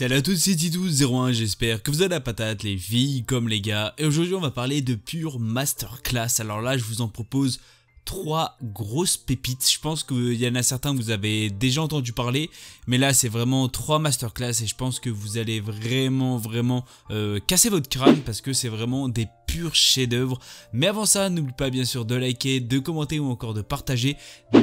Salut à tous, c'est Tidou01, j'espère que vous avez la patate, les filles comme les gars. Et aujourd'hui on va parler de pure masterclass. Alors là je vous en propose 3 grosses pépites. Je pense qu'il y en a certains que vous avez déjà entendu parler, mais là c'est vraiment 3 masterclass et je pense que vous allez vraiment casser votre crâne parce que c'est vraiment des purs chefs-d'œuvre. Mais avant ça, n'oubliez pas bien sûr de liker, de commenter ou encore de partager,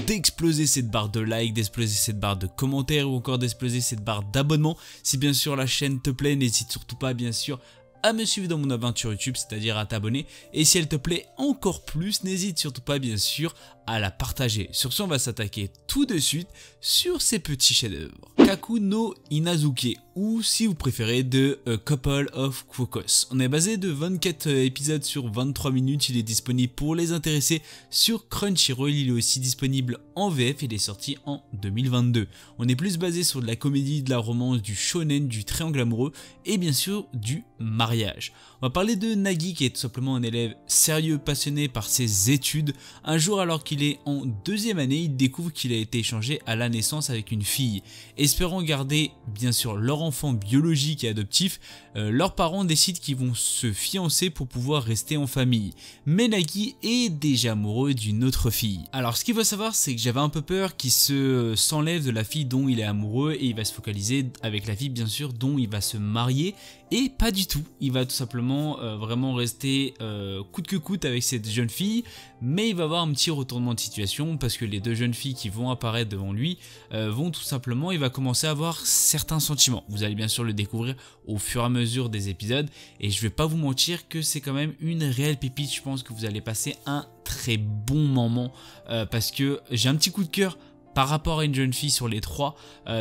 d'exploser cette barre de like, d'exploser cette barre de commentaires ou encore d'exploser cette barre d'abonnement. Si bien sûr la chaîne te plaît, n'hésite surtout pas bien sûr à me suivre dans mon aventure YouTube, c'est-à-dire à t'abonner. Et si elle te plaît encore plus, n'hésite surtout pas bien sûr à la partager. Sur ce, on va s'attaquer tout de suite sur ces petits chefs-d'œuvre. Kaku no Inazuke, ou si vous préférez de A Couple of Quokos. On est basé de 24 épisodes sur 23 minutes, il est disponible pour les intéressés sur Crunchyroll, il est aussi disponible en VF, il est sorti en 2022. On est plus basé sur de la comédie, de la romance, du shonen, du triangle amoureux et bien sûr du mariage. On va parler de Nagi qui est tout simplement un élève sérieux, passionné par ses études. Un jour alors qu'il est en 2e année, il découvre qu'il a été échangé à la naissance avec une fille. Espérant garder bien sûr leur enfant biologique et adoptif, leurs parents décident qu'ils vont se fiancer pour pouvoir rester en famille. Mais Nagi est déjà amoureux d'une autre fille. Alors ce qu'il faut savoir, c'est que j'avais un peu peur qu'il s'enlève de la fille dont il est amoureux et il va se focaliser avec la fille bien sûr dont il va se marier. Et pas du tout, il va tout simplement vraiment rester coûte que coûte avec cette jeune fille, mais il va avoir un petit retournement de situation parce que les deux jeunes filles qui vont apparaître devant lui vont tout simplement, il va commencer à avoir certains sentiments. Vous allez bien sûr le découvrir au fur et à mesure des épisodes et je vais pas vous mentir que c'est quand même une réelle pépite. Je pense que vous allez passer un très bon moment parce que j'ai un petit coup de cœur par rapport à une jeune fille sur les 3,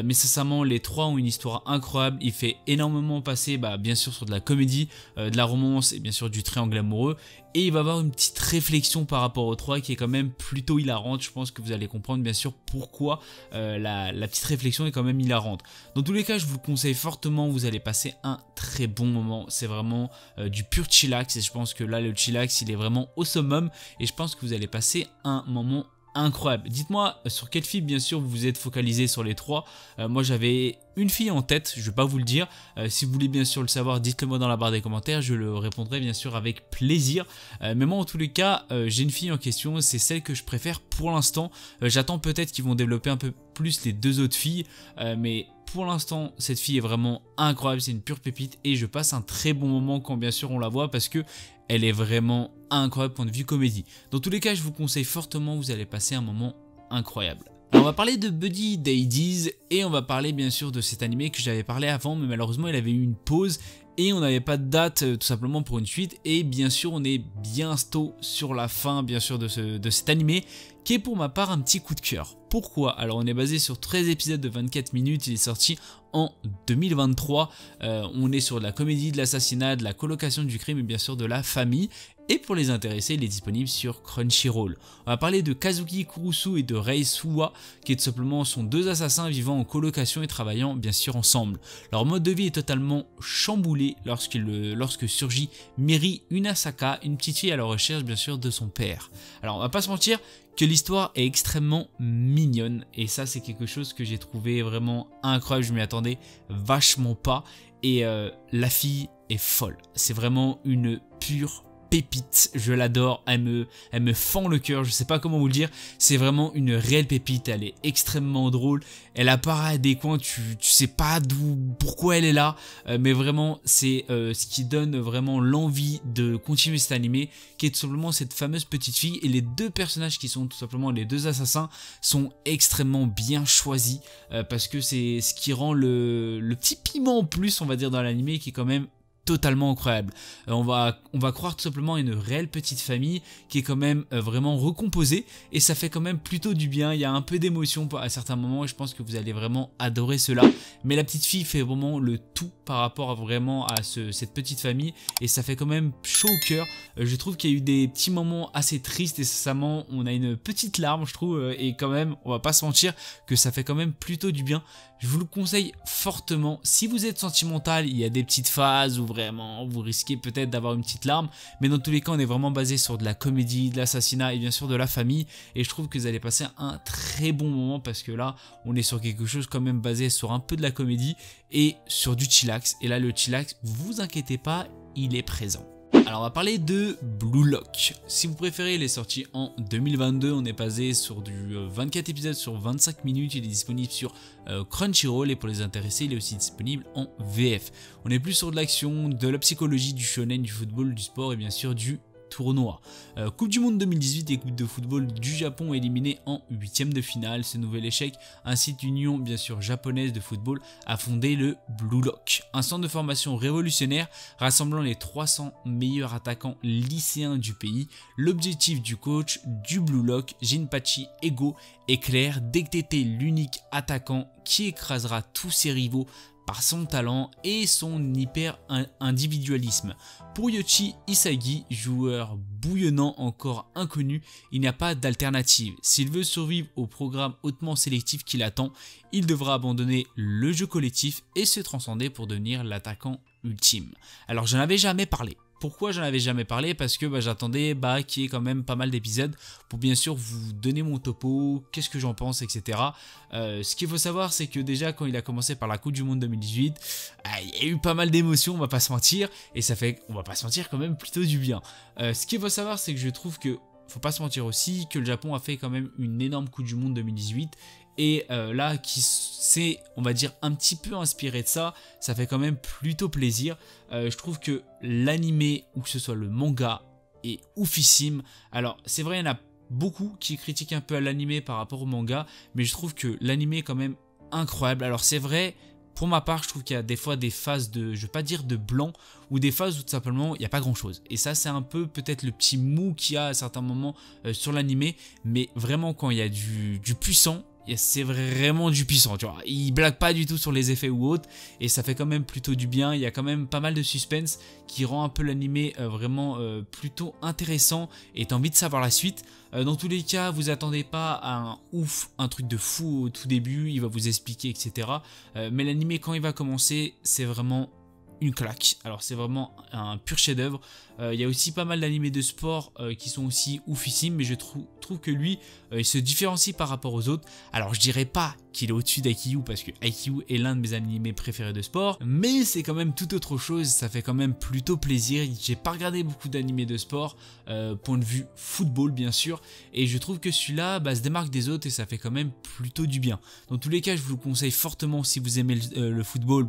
mais sincèrement les 3 ont une histoire incroyable. Il fait énormément passer bien sûr sur de la comédie, de la romance et bien sûr du triangle amoureux, et il va avoir une petite réflexion par rapport aux 3 qui est quand même plutôt hilarante. Je pense que vous allez comprendre bien sûr pourquoi la petite réflexion est quand même hilarante. Dans tous les cas je vous le conseille fortement, vous allez passer un très bon moment. C'est vraiment du pur chillax et je pense que là le chillax il est vraiment au summum et je pense que vous allez passer un moment incroyable. Dites-moi sur quelle fille bien sûr vous vous êtes focalisé sur les 3. Moi j'avais une fille en tête, je vais pas vous le dire. Si vous voulez bien sûr le savoir, dites-le moi dans la barre des commentaires, je le répondrai bien sûr avec plaisir. Mais moi en tous les cas, j'ai une fille en question, c'est celle que je préfère pour l'instant. J'attends peut-être qu'ils vont développer un peu plus les 2 autres filles, mais pour l'instant cette fille est vraiment incroyable, c'est une pure pépite et je passe un très bon moment quand bien sûr on la voit parce que elle est vraiment incroyable point de vue comédie. Dans tous les cas je vous conseille fortement, vous allez passer un moment incroyable. Alors on va parler de Buddy Daidies et on va parler bien sûr de cet animé que j'avais parlé avant, mais malheureusement il avait eu une pause et on n'avait pas de date tout simplement pour une suite, et bien sûr on est bientôt sur la fin bien sûr de cet animé qui est pour ma part un petit coup de cœur. Pourquoi? Alors on est basé sur 13 épisodes de 24 minutes, il est sorti en 2023, on est sur de la comédie, de l'assassinat, de la colocation du crime et bien sûr de la famille. Et pour les intéressés, il est disponible sur Crunchyroll. On va parler de Kazuki Kurusu et de Rei Suwa, qui est tout simplement sont 2 assassins vivant en colocation et travaillant bien sûr ensemble. Leur mode de vie est totalement chamboulé lorsque surgit Miri Unasaka, une petite fille à la recherche bien sûr de son père. Alors on va pas se mentir que l'histoire est extrêmement mignonne et ça c'est quelque chose que j'ai trouvé vraiment incroyable, je m'y attendais vachement pas et la fille est folle. C'est vraiment une pure pépite, je l'adore, elle me fend le cœur, je sais pas comment vous le dire, c'est vraiment une réelle pépite, elle est extrêmement drôle, elle apparaît à des coins, tu sais pas pourquoi elle est là, mais vraiment c'est ce qui donne vraiment l'envie de continuer cet animé, qui est tout simplement cette fameuse petite fille, et les 2 personnages qui sont tout simplement les 2 assassins sont extrêmement bien choisis, parce que c'est ce qui rend le petit piment en plus on va dire dans l'animé qui est quand même totalement incroyable. On va croire tout simplement à une réelle petite famille qui est quand même vraiment recomposée et ça fait quand même plutôt du bien. Il y a un peu d'émotion à certains moments et je pense que vous allez vraiment adorer cela. Mais la petite fille fait vraiment le tout par rapport vraiment à cette petite famille et ça fait quand même chaud au cœur. Je trouve qu'il y a eu des petits moments assez tristes et sincèrement on a une petite larme je trouve et quand même on va pas se mentir que ça fait quand même plutôt du bien. je vous le conseille fortement. Si vous êtes sentimental, il y a des petites phases où vraiment vous risquez peut-être d'avoir une petite larme, mais dans tous les cas on est vraiment basé sur de la comédie, de l'assassinat et bien sûr de la famille, et je trouve que vous allez passer un très bon moment parce que là on est sur quelque chose quand même basé sur un peu de la comédie et sur du chillax, et là le chillax, vous inquiétez pas, il est présent. Alors on va parler de Blue Lock. Si vous préférez, il est sorti en 2022, on est basé sur du 24 épisodes sur 25 minutes, il est disponible sur Crunchyroll et pour les intéressés, il est aussi disponible en VF. On est plus sur de l'action, de la psychologie, du shonen, du football, du sport et bien sûr du tournoi. Coupe du Monde 2018, équipe de football du Japon éliminée en 8e de finale. Ce nouvel échec incite l'union bien sûr japonaise de football à fonder le Blue Lock, un centre de formation révolutionnaire rassemblant les 300 meilleurs attaquants lycéens du pays. L'objectif du coach du Blue Lock, Jinpachi Ego, est clair: détecter l'unique attaquant qui écrasera tous ses rivaux par son talent et son hyper individualisme. Pour Yoshi Isagi, joueur bouillonnant encore inconnu, il n'y a pas d'alternative. S'il veut survivre au programme hautement sélectif qui l'attend, il devra abandonner le jeu collectif et se transcender pour devenir l'attaquant ultime. Alors j'en avais jamais parlé. Pourquoi j'en avais jamais parlé? Parce que j'attendais qu'il y ait quand même pas mal d'épisodes pour bien sûr vous donner mon topo, qu'est-ce que j'en pense, etc. Ce qu'il faut savoir, c'est que déjà quand il a commencé par la Coupe du Monde 2018, il y a eu pas mal d'émotions, on va pas se mentir, et ça fait, on va pas se mentir, quand même plutôt du bien. Ce qu'il faut savoir, c'est que je trouve que, faut pas se mentir aussi, que le Japon a fait quand même une énorme Coupe du Monde 2018, et là qui s'est, on va dire, un petit peu inspiré de ça, ça fait quand même plutôt plaisir. Je trouve que l'animé ou que ce soit le manga est oufissime. Alors c'est vrai, il y en a beaucoup qui critiquent un peu à l'animé par rapport au manga, mais je trouve que l'animé est quand même incroyable. Alors c'est vrai, pour ma part, je trouve qu'il y a des fois des phases de, je vais pas dire de blanc, ou des phases où tout simplement il n'y a pas grand chose. Et ça c'est un peu peut-être le petit mou qu'il y a à certains moments sur l'animé, mais vraiment quand il y a du puissant, c'est vraiment du puissant, tu vois. Il blague pas du tout sur les effets ou autres, et ça fait quand même plutôt du bien. Il y a quand même pas mal de suspense qui rend un peu l'animé vraiment plutôt intéressant, et t'as envie de savoir la suite. Dans tous les cas, vous attendez pas à un truc de fou au tout début, il va vous expliquer, etc. Mais l'animé, quand il va commencer, c'est vraiment une claque. Alors c'est vraiment un pur chef-d'œuvre. Il y a aussi pas mal d'animés de sport qui sont aussi oufissimes, mais je trouve que lui il se différencie par rapport aux autres. Alors je dirais pas qu'il est au-dessus d'Haikyuu parce que Haikyuu est l'un de mes animés préférés de sport, mais c'est quand même tout autre chose, ça fait quand même plutôt plaisir. J'ai pas regardé beaucoup d'animés de sport, point de vue football bien sûr, et je trouve que celui-là se démarque des autres et ça fait quand même plutôt du bien. Dans tous les cas, je vous le conseille fortement. Si vous aimez le football,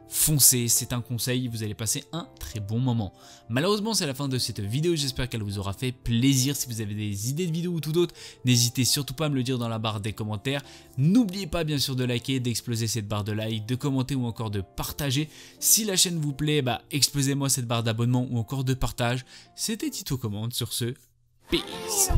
foncez, c'est un conseil, vous allez passer un très bon moment. Malheureusement c'est la fin de cette vidéo, j'espère qu'elle vous aura fait plaisir. Si vous avez des idées de vidéos ou tout d'autre, n'hésitez surtout pas à me le dire dans la barre des commentaires. N'oubliez pas bien sûr de liker, d'exploser cette barre de like, de commenter ou encore de partager. Si la chaîne vous plaît, explosez-moi cette barre d'abonnement ou encore de partage. C'était Tito Commande, sur ce, peace.